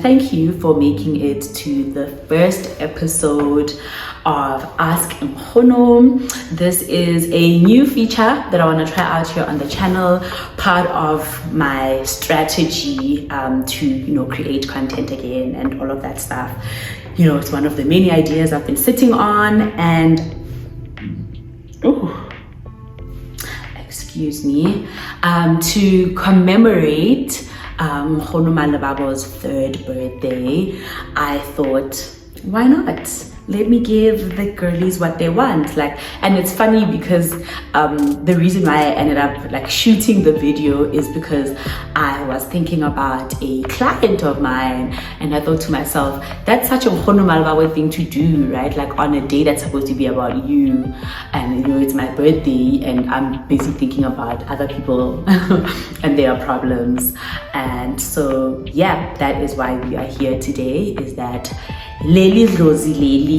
thank you for making it to the first episode of Ask Nkhono. This is a new feature that I want to try out here on the channel, part of my strategy to create content again and all of that stuff. It's one of the many ideas I've been sitting on, and excuse me, to commemorate Nkhono Malebabo's 3rd birthday, I thought, why not? Let me give the girlies what they want. And it's funny because the reason why I ended up shooting the video is because I was thinking about a client of mine, and I thought to myself, that's such a Nkhono Malebabo thing to do, right? On a day that's supposed to be about you, and it's my birthday, and I'm busy thinking about other people and their problems. And so yeah, that is why we are here today, is that Leli Rosie Leli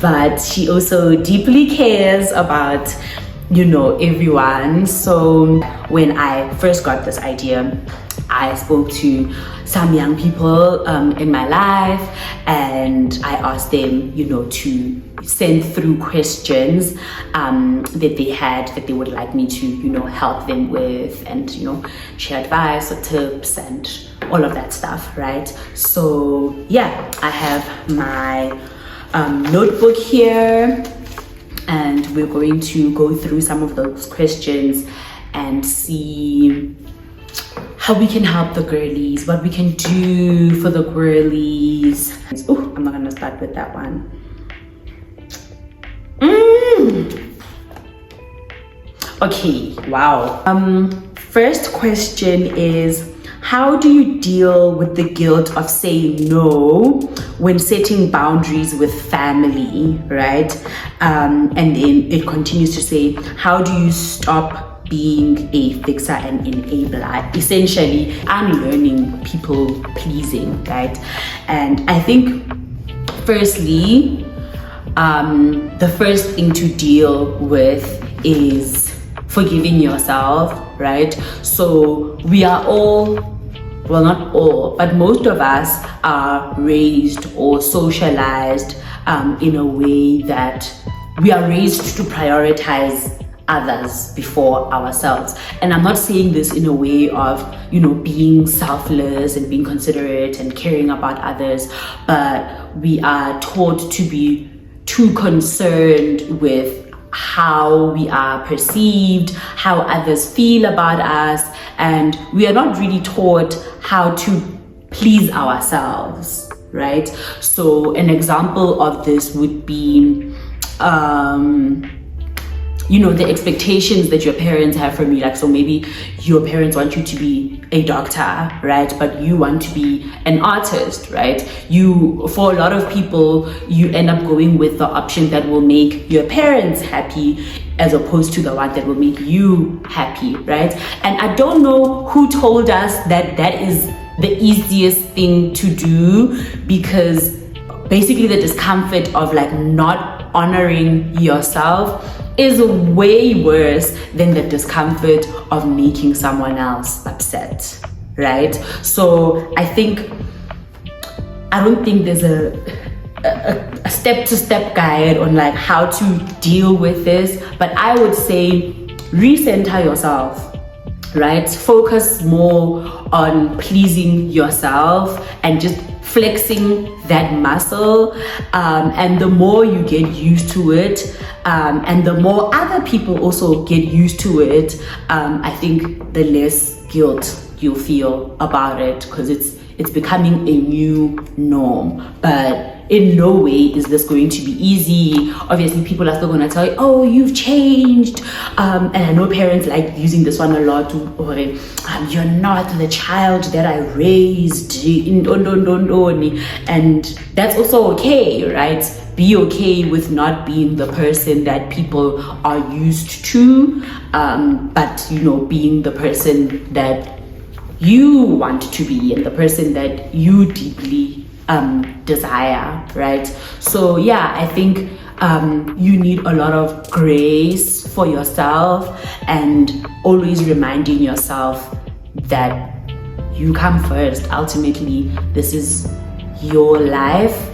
but she also deeply cares about everyone. So when I first got this idea, I spoke to some young people in my life, and I asked them to send through questions that they had, that they would like me to help them with, and share advice or tips and all of that stuff, right? So yeah, I have my notebook here, and we're going to go through some of those questions and see how we can help the girlies, what we can do for the girlies. Oh, I'm not gonna start with that one. Okay, wow. First question is, how do you deal with the guilt of saying no when setting boundaries with family, right? And then it continues to say, how do you stop being a fixer and enabler? Essentially, I'm learning people pleasing, right? And I think firstly, the first thing to deal with is forgiving yourself, right? So we are all, well, not all, but most of us are raised or socialized in a way that we are raised to prioritize others before ourselves. And I'm not saying this in a way of being selfless and being considerate and caring about others, but we are taught to be too concerned with how we are perceived, how others feel about us, and we are not really taught how to please ourselves, right? So an example of this would be the expectations that your parents have from you. So maybe your parents want you to be a doctor, right? But you want to be an artist, right? For a lot of people, you end up going with the option that will make your parents happy, as opposed to the one that will make you happy, right? And I don't know who told us that that is the easiest thing to do, because basically the discomfort of not honoring yourself is way worse than the discomfort of making someone else upset, right? So I don't think there's a step-to-step guide on how to deal with this, but I would say recenter yourself, right? Focus more on pleasing yourself and just flexing that muscle, and the more you get used to it, and the more other people also get used to it, I think the less guilt you'll feel about it, because it's becoming a new norm. But in no way is this going to be easy. Obviously, people are still going to tell you, oh, you've changed. And I know parents like using this one a lot, you're not the child that I raised. And that's also okay, right? Be okay with not being the person that people are used to, but being the person that you want to be and the person that you deeply desire, right? So yeah, I think you need a lot of grace for yourself, and always reminding yourself that you come first. Ultimately, this is your life.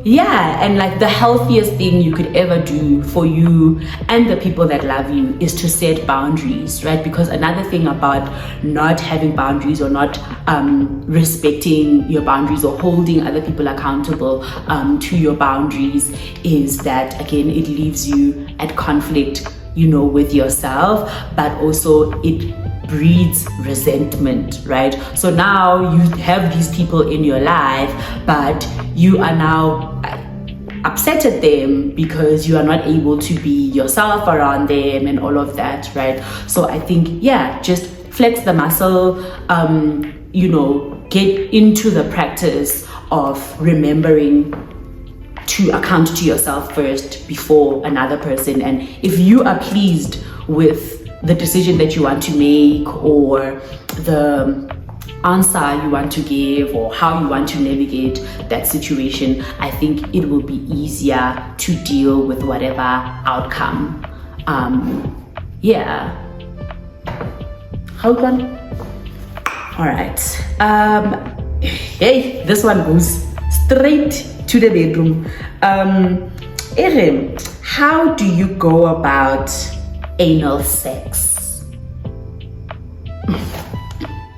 Yeah, and like the healthiest thing you could ever do for you and the people that love you is to set boundaries, right? Because another thing about not having boundaries or not respecting your boundaries or holding other people accountable to your boundaries is that, again, it leaves you at conflict, you know, with yourself, but also it breeds resentment, right? So now you have these people in your life, but you are now upset at them because you are not able to be yourself around them and all of that, right? So I think, yeah, just flex the muscle, you know, get into the practice of remembering to account to yourself first before another person. And if you are pleased with the decision that you want to make or the answer you want to give or how you want to navigate that situation, I think it will be easier to deal with whatever outcome. Yeah. Hold on. All right. Hey, this one goes straight to the bedroom. Erin, how do you go about anal sex?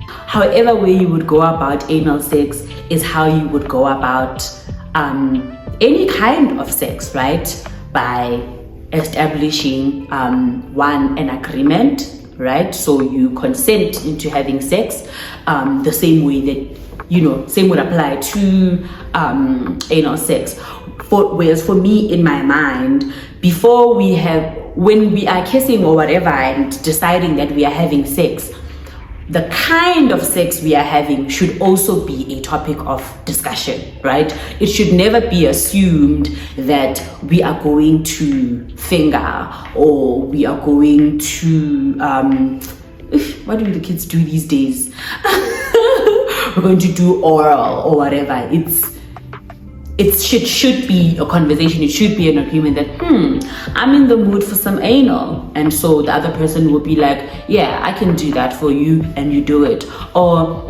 However way you would go about anal sex is how you would go about any kind of sex, right? By establishing an agreement, right? So you consent into having sex, the same way that, you know, same would apply to anal sex. Whereas for me, in my mind, when we are kissing or whatever and deciding that we are having sex, the kind of sex we are having should also be a topic of discussion, right? It should never be assumed that we are going to finger or we are going to what do the kids do these days? We're going to do oral or whatever. It should be a conversation. It should be an agreement that, I'm in the mood for some anal. And so the other person will be like, yeah, I can do that for you, and you do it. Or,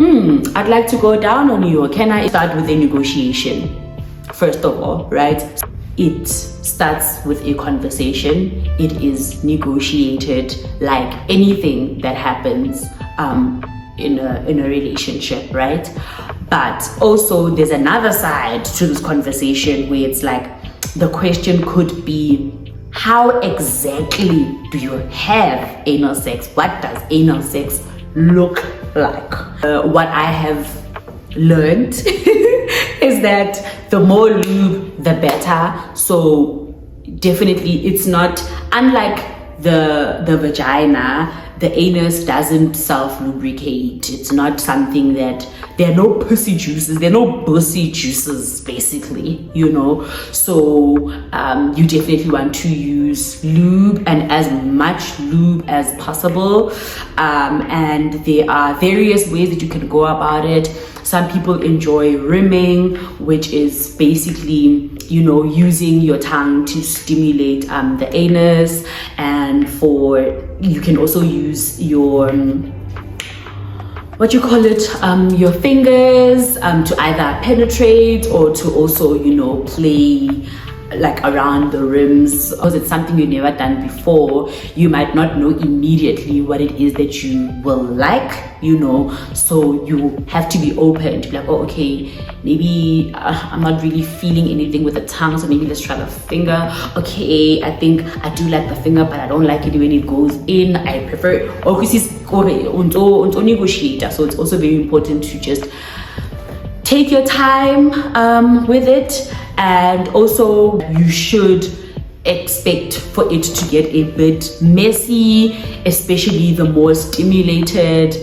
I'd like to go down on you. Or can I start with a negotiation? First of all, right? It starts with a conversation. It is negotiated like anything that happens in a relationship, right? But also there's another side to this conversation where it's like the question could be, how exactly do you have anal sex? What does anal sex look like? What I have learned is that the more lube, the better. So definitely it's not, unlike the vagina, the anus doesn't self-lubricate. It's not something that, there are no pussy juices, there are no bussy juices, basically, you know. So you definitely want to use lube, and as much lube as possible. And there are various ways that you can go about it. Some people enjoy rimming, which is basically, you know, using your tongue to stimulate the anus. And you can also use your your fingers to either penetrate or to also, you know, play like around the rims. Because it's something you've never done before, you might not know immediately what it is that you will like, you know. So you have to be open to be like, oh, okay, maybe I'm not really feeling anything with the tongue, so maybe let's try the finger. Okay, I think I do like the finger, but I don't like it when it goes in. I prefer negotiate. So it's also very important to just take your time with it. And also you should expect for it to get a bit messy, especially the more stimulated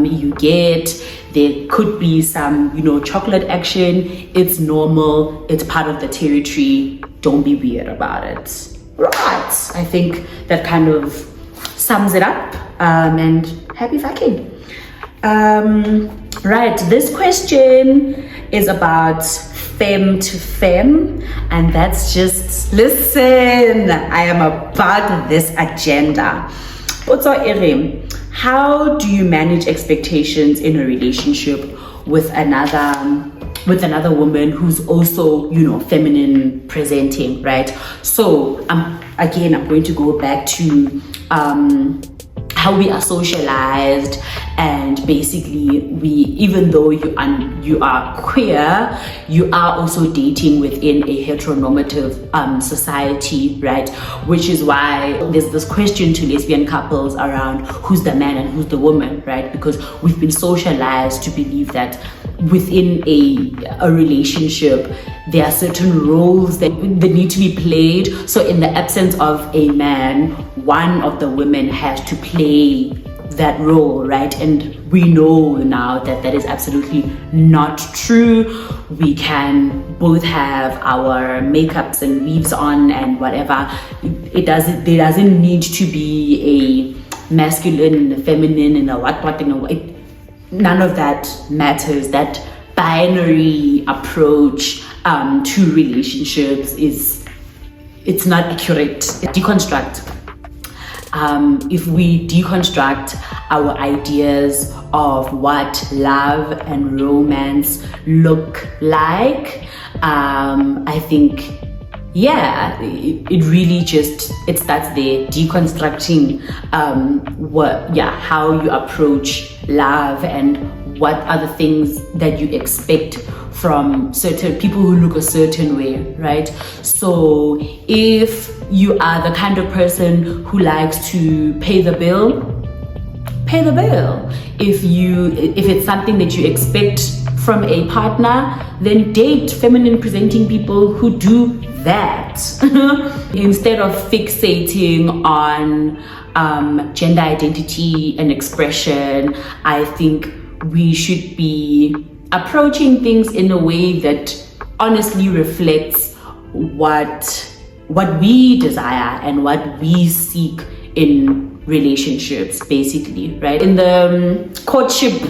you get. There could be some, you know, chocolate action. It's normal, it's part of the territory. Don't be weird about it. Right, I think that kind of sums it up. And happy fucking. Right, this question is about femme to femme, and that's just, listen, I am about this agenda. Also, Erim, how do you manage expectations in a relationship with another woman who's also, feminine presenting, right? So again, I'm going to go back to how we are socialized, and basically even though you are queer, you are also dating within a heteronormative society, right? Which is why there's this question to lesbian couples around who's the man and who's the woman, right? Because we've been socialized to believe that within a relationship there are certain roles that need to be played. So in the absence of a man, one of the women has to play that role, right? And we know now that that is absolutely not true. We can both have our makeups and weaves on and whatever. There doesn't need to be a masculine and a feminine and a what none of that matters. That binary approach to relationships it's not accurate. Deconstruct. If we deconstruct our ideas of what love and romance look like, I think, it really it starts there, deconstructing how you approach love and what are the things that you expect from certain people who look a certain way, right? So if you are the kind of person who likes to pay the bill, pay the bill. If it's something that you expect from a partner, then date feminine presenting people who do that. Instead of fixating on gender identity and expression, I think we should be approaching things in a way that honestly reflects what we desire and what we seek in relationships, basically, right? In the courtship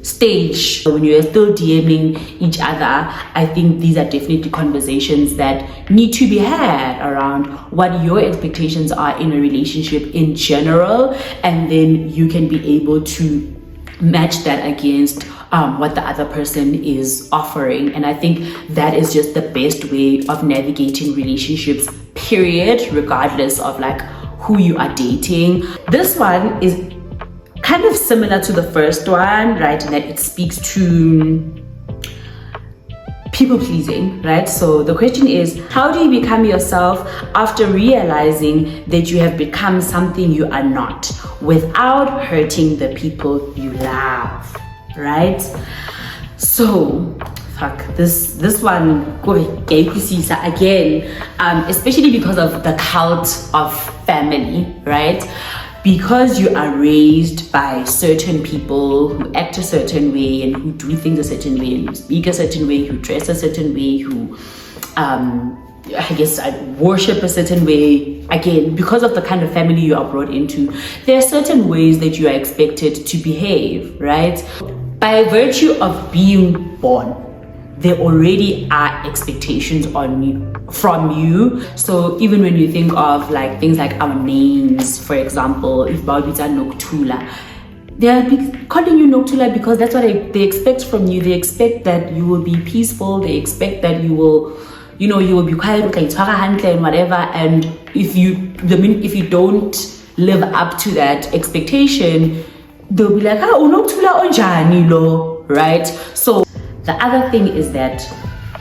stage, when you're still DMing each other, I think these are definitely conversations that need to be had around what your expectations are in a relationship in general, and then you can be able to match that against what the other person is offering. And I think that is just the best way of navigating relationships, period, regardless of like who you are dating. This one is kind of similar to the first one, right? In that it speaks to people pleasing, right? So the question is, how do you become yourself after realizing that you have become something you are not, without hurting the people you love, right? So this one again, especially because of the cult of family, right? Because you are raised by certain people who act a certain way and who do things a certain way and who speak a certain way, who dress a certain way, who worship a certain way. Again, because of the kind of family you are brought into, there are certain ways that you are expected to behave, right? By virtue of being born, there already are expectations from you. So even when you think of like things like our names, for example, if Bawabita Noktula, they're calling you Noktula because that's what they expect from you. They expect that you will be peaceful. They expect that you will be quiet, and whatever. And if you don't live up to that expectation, they'll be like, Noktula onjani lo, right? So the other thing is that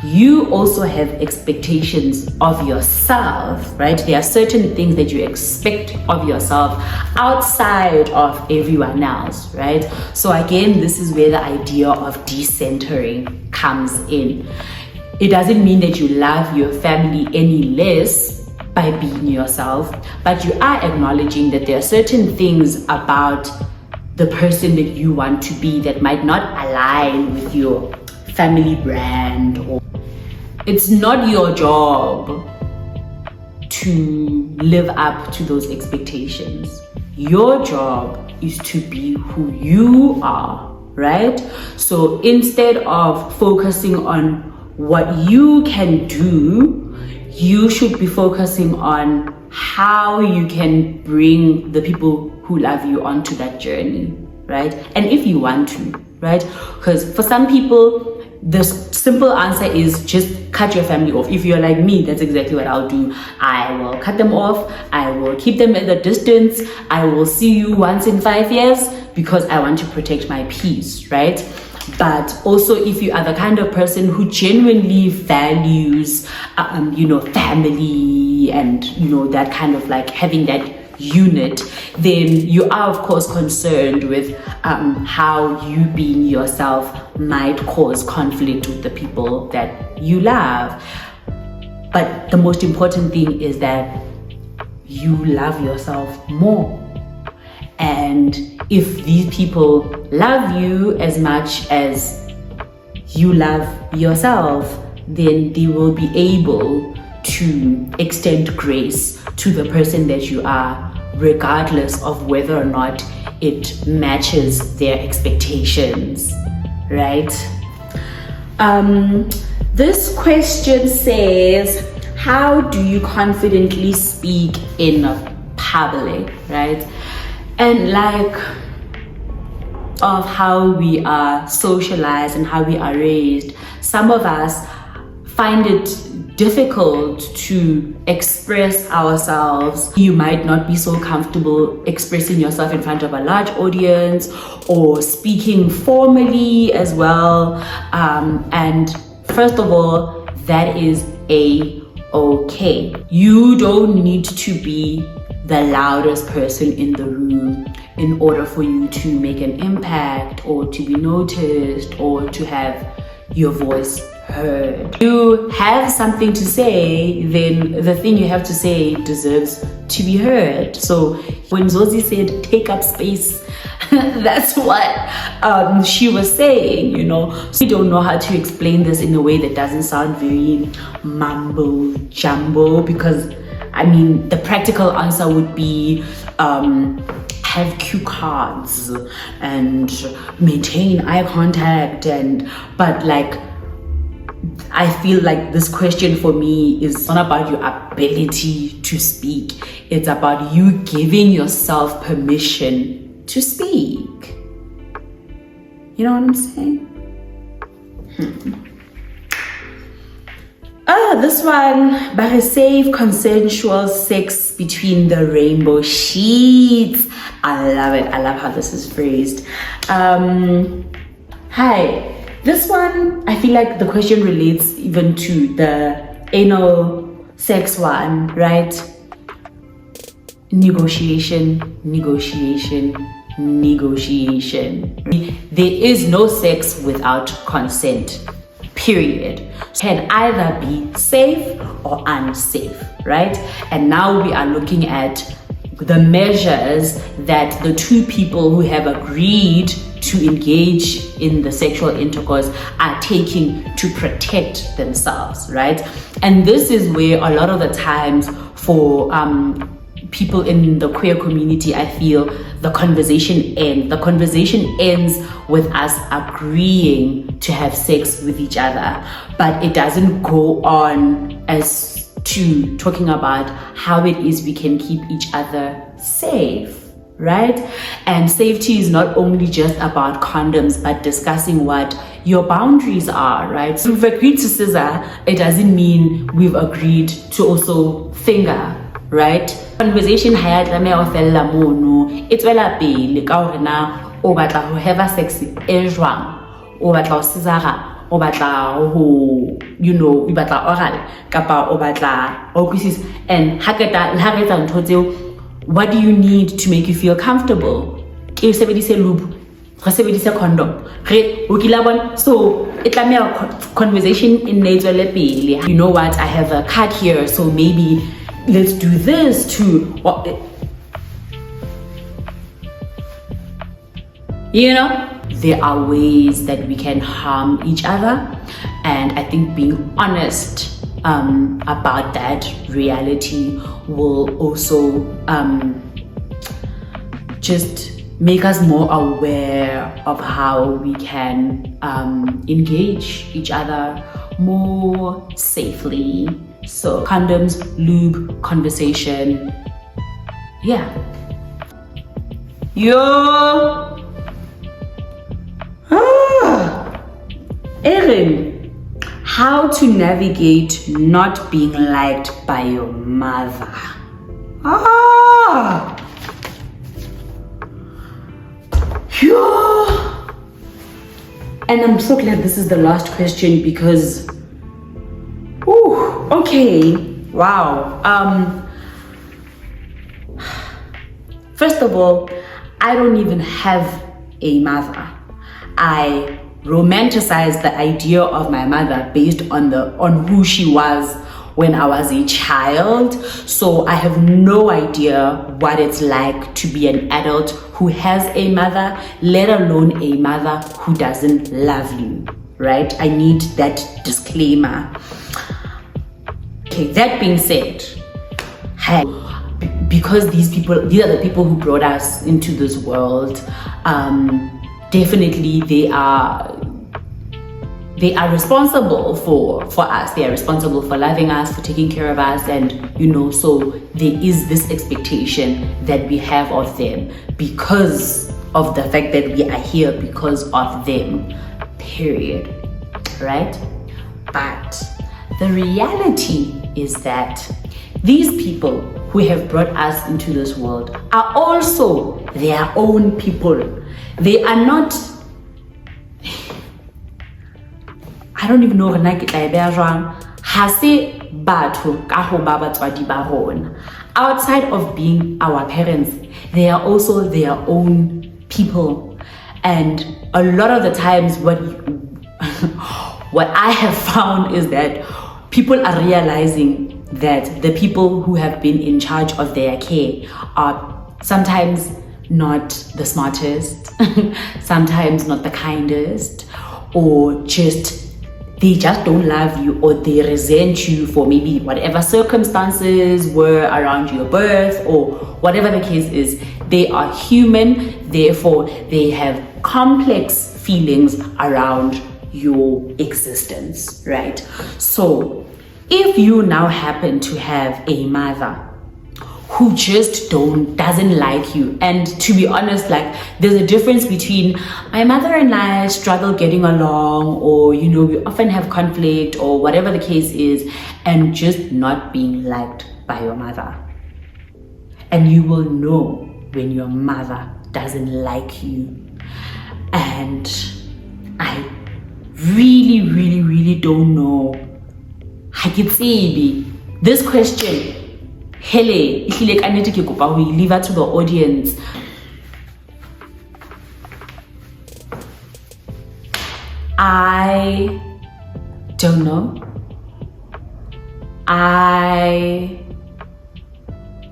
you also have expectations of yourself, right? There are certain things that you expect of yourself outside of everyone else, right? So again, this is where the idea of decentering comes in. It doesn't mean that you love your family any less by being yourself, but you are acknowledging that there are certain things about the person that you want to be that might not align with your family brand. Or it's not your job to live up to those expectations. Your job is to be who you are, right? So instead of focusing on what you can do, you should be focusing on how you can bring the people who love you onto that journey, right? And if you want to, right? Because for some people, the simple answer is just cut your family off. If you're like me, that's exactly what I'll do. I will cut them off. I will keep them at a distance. I will see you once in 5 years because I want to protect my peace, right? But also, if you are the kind of person who genuinely values, family and, that kind of like having that unit, then you are of course concerned with how you being yourself might cause conflict with the people that you love. But the most important thing is that you love yourself more. And if these people love you as much as you love yourself, then they will be able to extend grace to the person that you are, regardless of whether or not it matches their expectations, right? This question says, how do you confidently speak in public, right? And like of how we are socialized and how we are raised, some of us find it difficult to express ourselves. You might not be so comfortable expressing yourself in front of a large audience or speaking formally as well. And first of all, that is okay. You don't need to be the loudest person in the room in order for you to make an impact or to be noticed or to have your voice heard. You have something to say, then the thing you have to say deserves to be heard. So when Zozi said take up space, that's what she was saying, So we don't know how to explain this in a way that doesn't sound very mumbo jumbo, because the practical answer would be have cue cards and maintain eye contact, but I feel like this question for me is not about your ability to speak. It's about you giving yourself permission to speak. You know what I'm saying? This one, but a safe consensual sex between the rainbow sheets. I love it. I love how this is phrased. Hi. This one, I feel like the question relates even to the anal sex one, right? Negotiation. There is no sex without consent, period. It can either be safe or unsafe, right? And now we are looking at the measures that the two people who have agreed to engage in the sexual intercourse are taking to protect themselves, right? And this is where a lot of the times for people in the queer community, I feel the conversation ends. The conversation ends with us agreeing to have sex with each other, but it doesn't go on as to talking about how it is we can keep each other safe, right? And safety is not only just about condoms, but discussing what your boundaries are, right? So we've agreed to scissor, it doesn't mean we've agreed to also finger, right? Conversation haya tlameha ho fella mono, e tswela pele ka hore na o batla ho have sex e jwang, o batla ho scissora, o batla ho o batla oral kapa o batla o kwisisa. And ha re etsa ntho tseo, what do you need to make you feel comfortable? Ke sebedise lube, re sebedise condom, re o kila bona. So it tlameha conversation in ne tswele pele. You know what, I have a card here, so maybe let's do this too. There are ways that we can harm each other, and I think being honest about that reality will also just make us more aware of how we can engage each other more safely. So condoms, lube, conversation, yeah. Yo. Erin, how to navigate not being liked by your mother? And I'm so glad this is the last question because, okay, wow. First of all, I don't even have a mother. I romanticize the idea of my mother based on who she was when I was a child. So I have no idea what it's like to be an adult who has a mother, let alone a mother who doesn't love you, right? I need that disclaimer. Okay, that being said, because these are the people who brought us into this world, definitely they are responsible for us. They are responsible for loving us, for taking care of us, and so there is this expectation that we have of them because of the fact that we are here because of them, period, right? But the reality is that these people who have brought us into this world are also their own people. They are not, I don't even know outside of being our parents, they are also their own people. And a lot of the times what I have found is that people are realizing that the people who have been in charge of their care are sometimes not the smartest, sometimes not the kindest, or they just don't love you, or they resent you for maybe whatever circumstances were around your birth, or whatever the case is. They are human, therefore they have complex feelings around your existence, right? So if you now happen to have a mother who just doesn't like you, and to be honest, like, there's a difference between my mother and I struggle getting along, or we often have conflict, or whatever the case is, and just not being liked by your mother. And you will know when your mother doesn't like you. And I really, really, really don't know. This question, hele, I need to leave it to the audience. I don't know. I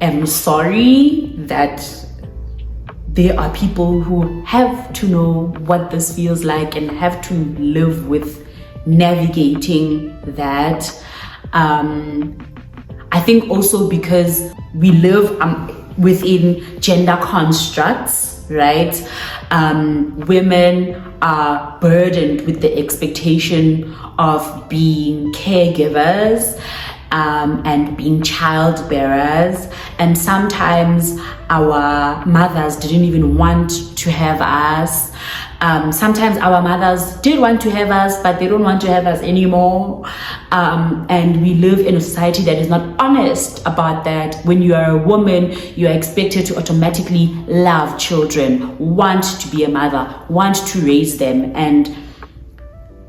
am sorry that there are people who have to know what this feels like and have to live with navigating that. I think also because we live within gender constructs, right? Women are burdened with the expectation of being caregivers and being child bearers, and sometimes our mothers didn't even want to have us. Sometimes our mothers did want to have us, but they don't want to have us anymore. And we live in a society that is not honest about that. When you are a woman, you are expected to automatically love children, want to be a mother, want to raise them. And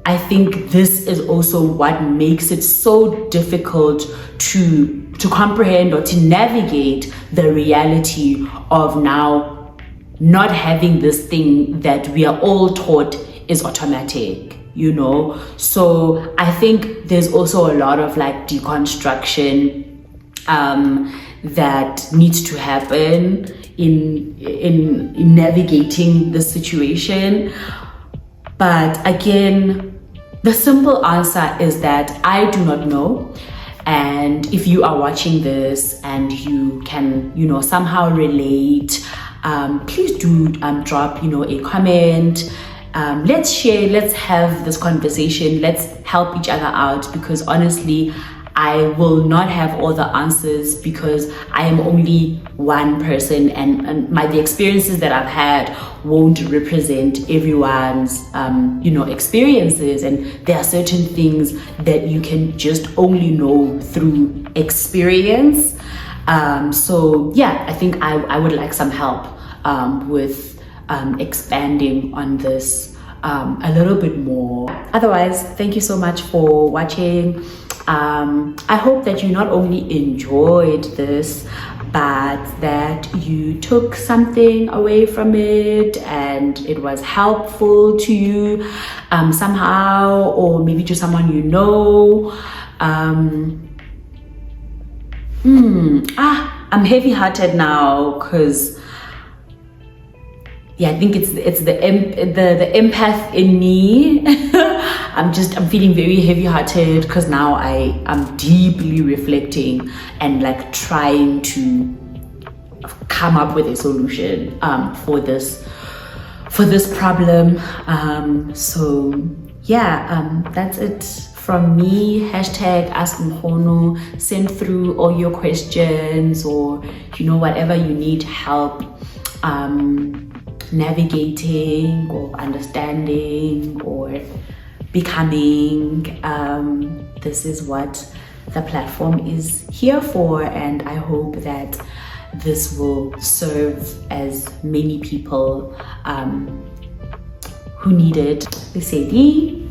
I think this is also what makes it so difficult to comprehend or to navigate the reality of now not having this thing that we are all taught is automatic, So I think there's also a lot of like deconstruction that needs to happen in navigating the situation. But again, the simple answer is that I do not know. And if you are watching this and you can, somehow relate, please do drop, a comment. Let's share, let's have this conversation, let's help each other out, because honestly, I will not have all the answers because I am only one person, and the experiences that I've had won't represent everyone's experiences, and there are certain things that you can just only know through experience. So yeah, I think I would like some help with expanding on this a little bit more. Otherwise, thank you so much for watching. I hope that you not only enjoyed this, but that you took something away from it and it was helpful to you somehow, or maybe to someone you know. I'm heavy-hearted now because yeah, I think it's the empath in me. I'm feeling very heavy-hearted because now I'm deeply reflecting and like trying to come up with a solution for this problem. So yeah, that's it from me. Hashtag Ask Nkhono. Send through all your questions, or whatever you need help navigating or understanding or becoming. This is what the platform is here for, and I hope that this will serve as many people who need it. Lesedi.